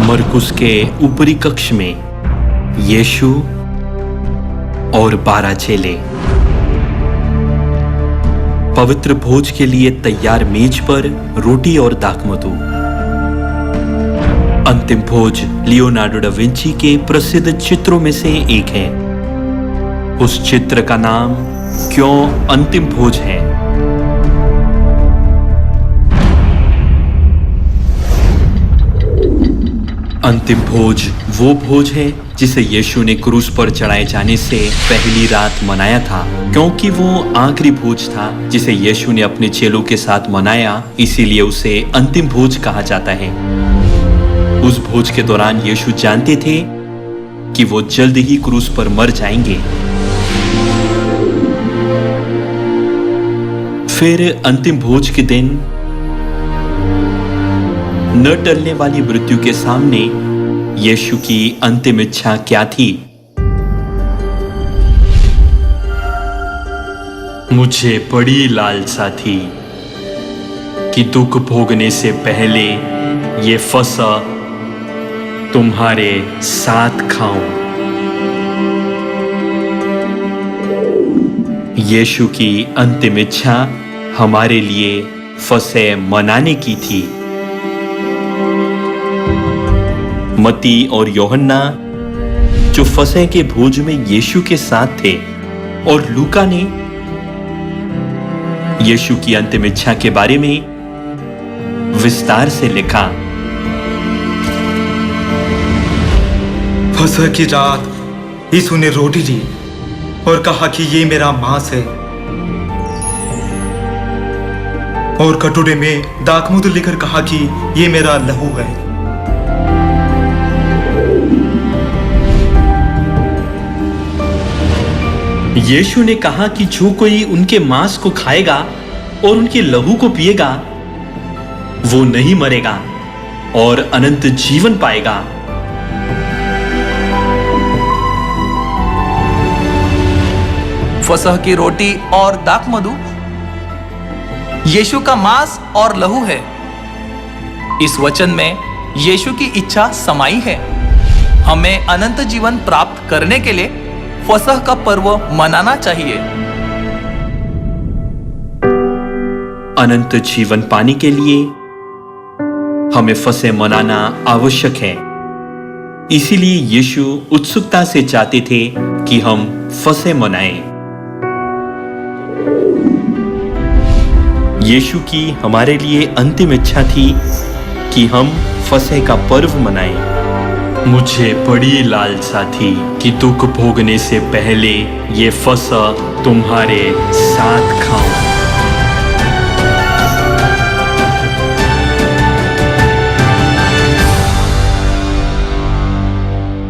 मरकुस के ऊपरी कक्ष में यीशु और 12 चेले पवित्र भोज के लिए तैयार मेज पर रोटी और दाखमधु। अंतिम भोज लियोनार्डो डा विंची के प्रसिद्ध चित्रों में से एक है। उस चित्र का नाम क्यों अंतिम भोज है? अंतिम भोज वो भोज है जिसे यीशु ने क्रूस पर चढ़ाए जाने से पहली रात मनाया था, क्योंकि वो आखिरी भोज था जिसे यीशु ने अपने चेलों के साथ मनाया, इसीलिए उसे अंतिम भोज कहा जाता है। उस भोज के दौरान यीशु जानते थे कि वो जल्द ही क्रूस पर मर जाएंगे। फिर अंतिम भोज के दिन न टलने वाली मृत्यु के सामने यीशु की अंतिम इच्छा क्या थी? मुझे बड़ी लालसा थी कि दुख भोगने से पहले ये फसह तुम्हारे साथ खाऊं। यीशु की अंतिम इच्छा हमारे लिए फसह मनाने की थी। मत्ती और यूहन्ना जो फसह के भोज में यीशु के साथ थे, और लूका ने यीशु की अंतिम इच्छा के बारे में विस्तार से लिखा। फसह की रात यीशु ने रोटी ली और कहा कि ये मेरा मांस है, और कटोरे में दाखमधु लेकर कहा कि ये मेरा लहू है। यीशु ने कहा कि जो कोई उनके मांस को खाएगा और उनके लहू को पिएगा वो नहीं मरेगा और अनंत जीवन पाएगा। फसह की रोटी और दाखमधु यीशु का मांस और लहू है। इस वचन में यीशु की इच्छा समाई है। हमें अनंत जीवन प्राप्त करने के लिए फसह का पर्व मनाना चाहिए। अनंत जीवन पाने के लिए हमें फसह मनाना आवश्यक है। इसीलिए यीशु उत्सुकता से चाहते थे कि हम फसह मनाएं। यीशु की हमारे लिए अंतिम इच्छा थी कि हम फसह का पर्व मनाएं। मुझे बड़ी लालसा थी कि दुख भोगने से पहले ये फसह तुम्हारे साथ खाऊं।